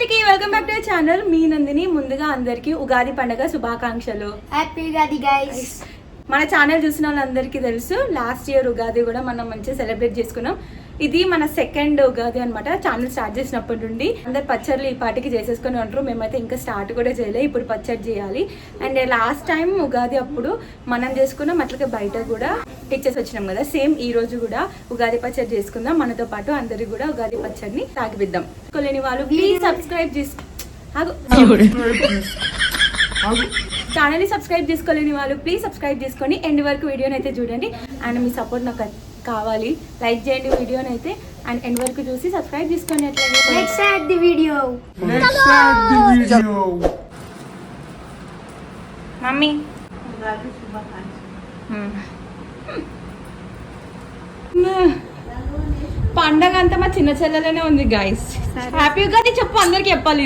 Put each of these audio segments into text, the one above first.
అందరికీ welcome back to channel. మీ నందిని. ముందుగా అందరికీ ఉగాది పండుగ శుభాకాంక్షలు. Happy Ugadi guys. మన ఛానల్ చూసిన వాళ్ళందరికీ తెలుసు, లాస్ట్ ఇయర్ ఉగాది కూడా మనం మంచిగా సెలబ్రేట్ చేసుకున్నాం. ఇది మన సెకండ్ ఉగాది అనమాట. ఛానల్ స్టార్ట్ చేసినప్పటి నుండి అందరు పచ్చళ్ళు ఈ పాటికి చేసేసుకొని ఉంటారు. మేమైతే ఇంకా స్టార్ట్ కూడా చేయలేదు, ఇప్పుడు పచ్చడి చేయాలి. అండ్ లాస్ట్ టైం ఉగాది అప్పుడు మనం చేసుకున్నాం, అట్లాగే బయట కూడా టీచర్స్ వచ్చినాం కదా. సేమ్ ఈ రోజు కూడా ఉగాది పచ్చడి చేసుకుందాం. మనతో పాటు అందరికి కూడా ఉగాది పచ్చడిని తాగిపిద్దాం. లేని వాళ్ళు ప్లీజ్ సబ్స్క్రైబ్ ఛానల్ని సబ్స్క్రైబ్ చేసుకోలేని వాళ్ళు ప్లీజ్ సబ్స్క్రైబ్ చేసుకొని ఎండ్ వరకు వీడియోని అయితే చూడండి. అండ్ మీ సపోర్ట్ నాకు కావాలి. లైక్ చేయండి వీడియోని అయితే, అండ్ ఎండ్ వరకు చూసి సబ్స్క్రైబ్ చేసుకోండి. అట్లా వీడియో మమ్మీ పండగ అంతా మా చిన్న చెల్లెలనే ఉంది గైస్. హ్యాపీ ఉగాది చెప్పు, అందరికి చెప్పాలి.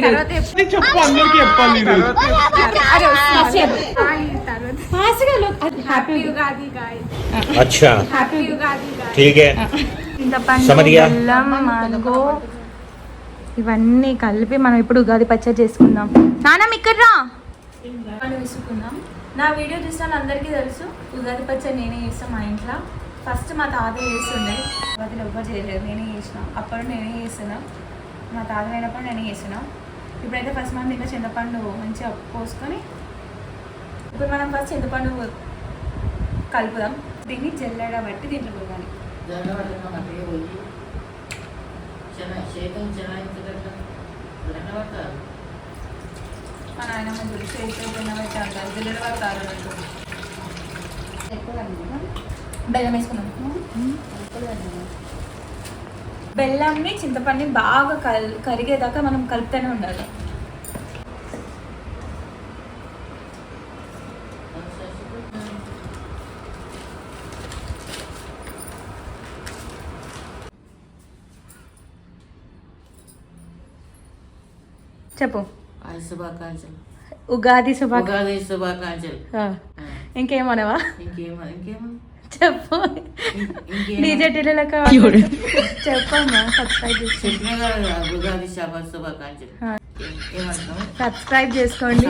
బెల్లం, మ్యాంగో ఇవన్నీ కలిపి మనం ఇప్పుడు ఉగాది పచ్చడి చేసుకుందాం. నాన్న ఇక్కడ రా విసుకుందాం. నా వీడియో చూసిన అందరికీ తెలుసు, ఉగాది పచ్చడి నేనే చేస్తాను మా ఇంట్లో. ఫస్ట్ మా తాతయ్య చేస్తుండే, ఉగాదిలో ఎవ్వరు చేయలేదు, నేనే చేసిన. అప్పుడు నేనే చేస్తున్నా, మా తాత అయినప్పుడు నేనే చేస్తున్నా. ఇప్పుడైతే ఫస్ట్ మనం ఇంకా చింతపండు మంచిగా పోసుకొని, ఇప్పుడు మనం ఫస్ట్ చింతపండు కలుపుదాం. దీన్ని జల్లెడ బట్టి దీంట్లో పోయాలి. మా నాయనమ్మ గురించి అయితే అంటారు జల్లెడ పడతారు. బెల్లం వేసుకున్నాం. బెల్లంని చింతపండుని బాగా కరిగేదాకా మనం కలుపుతూనే ఉండాలి. చెప్పు. ఉగాది శుభాకాంక్షలు. ఇంకేమనవా? చెప్పు. డీజే టీలక చెప్పమ్మా. సబ్స్క్రైబ్ చేసుకోండి,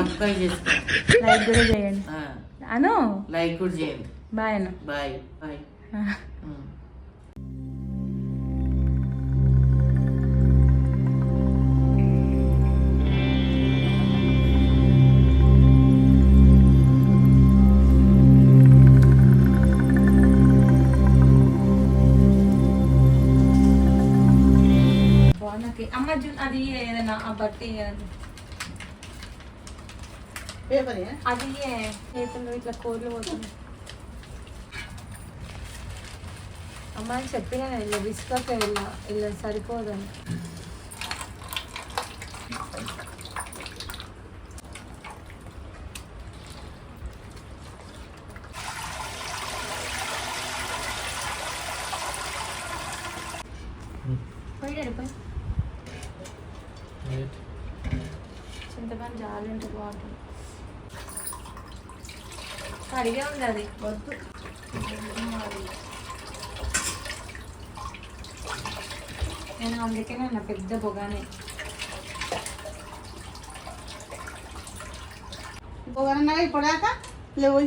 లైక్ కూడా చేయండి. అను లైక్ కూడా చేయండి. బాయ్ అను. Bye bye. అమ్మ అది ఏదైనా బట్టి అది చేతుల్లో ఇట్లా కోర్లు పోతుంది. అమ్మ అని చెప్పినా ఇలా విసుక ఇలా సరిపోదని. పోయాడు పోయి చింతపండు జాలి ఉంటే బాగుంటుంది. కడిగే ఉంది అది వద్దు. నేను అందుకే నా పెద్ద బొగానే బొగానన్నా ఇప్పుడాక లేవు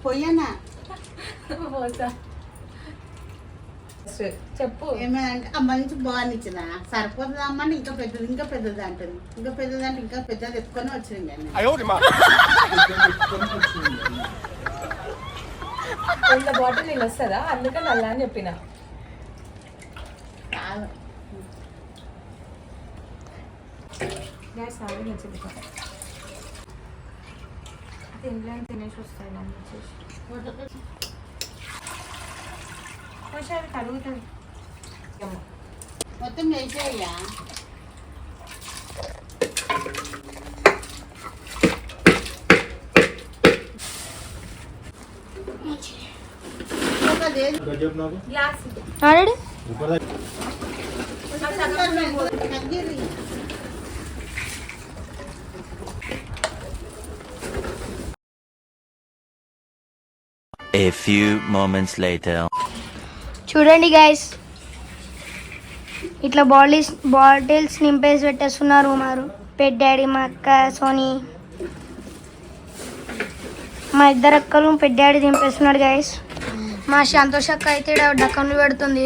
పోయానా పోతా. చెప్పు. ఏమైందంటే అమ్మ నుంచి బాగా ఇచ్చిన సరిపోతుంది అమ్మని ఇంకా పెద్దది అంటుంది. ఇంకా పెద్దది అంటే ఇంకా పెద్దది ఎత్తుకొని వచ్చింది. ఇంత బాటిల్ నీళ్ళు వస్తుందా? అందుకని అలా అని చెప్పిన. తినలేని తినేసి వస్తాయి అవి కలుగుతుంది మొత్తం వేసేయ్యా. A few moments later. చూడండి గైస్, ఇట్లా బాటిల్స్ నింపేసి పెట్టేస్తున్నారు మారు పెద్ద డాడీ మా అక్క సోనీ మా ఇద్దరు అక్కలు పెద్ద డాడీ దింపేస్తున్నాడు గైస్ మా సంతోష్ అక్క అయితే డక్కన్లు పెడుతుంది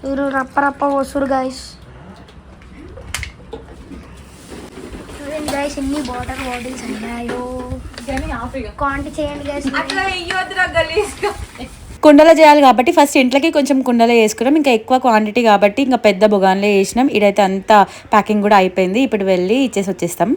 వీరు రప్ప వస్తురు గైస్ చూడండి గైస్ ఎన్ని బాటిల్స్ అయ్యాయో క్వాంటిటీ చేయండి గైస్ కుండలో చేయాలి కాబట్టి ఫస్ట్ ఇంట్లోకి కొంచెం కుండలో వేసుకున్నాం ఇంకా ఎక్కువ క్వాంటిటీ కాబట్టి ఇంకా పెద్ద బొగాన్లో వేసినాం ఇదైతే అంతా ప్యాకింగ్ కూడా అయిపోయింది ఇప్పుడు వెళ్ళి ఇచ్చేసి వచ్చేస్తాం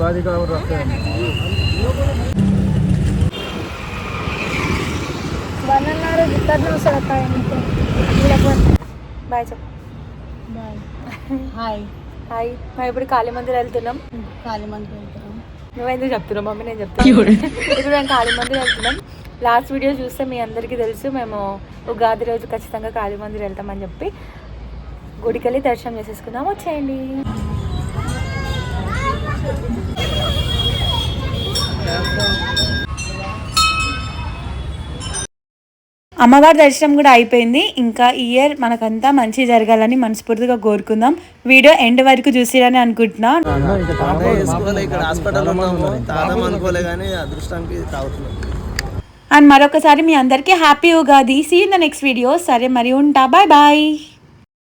Hi guys. Banana ro gitar no sarata into. Bye చెప్పు హాయ్ హాయ్ మేము ఇప్పుడు కాళీ మందిర్ వెళ్తున్నాం కాళీ మందికి వెళ్తున్నాం నువ్వెందుకు చెప్తున్నావు మమ్మీ నేను చెప్తాను ఇప్పుడు మేము కాళీ మందిర్ వెళ్తున్నాం లాస్ట్ వీడియో చూస్తే మీ అందరికీ తెలుసు మేము ఉగాది రోజు ఖచ్చితంగా కాళీ మందిర్ వెళ్తామని చెప్పి గుడికి వెళ్ళి దర్శనం చేసేసుకుందాం వచ్చేయండి అమ్మవారి దర్శనం కూడా అయిపోయింది ఇంకా ఈ ఇయర్ మనకంతా మంచి జరగాలని మనస్ఫూర్తిగా కోరుకుందాం వీడియో ఎండ్ వరకు చూసిరని అనుకుంటున్నా అండ్ మరొకసారి మీ అందరికీ happy Ugadi see in the next video సరే మరి ఉంటా బాయ్ బాయ్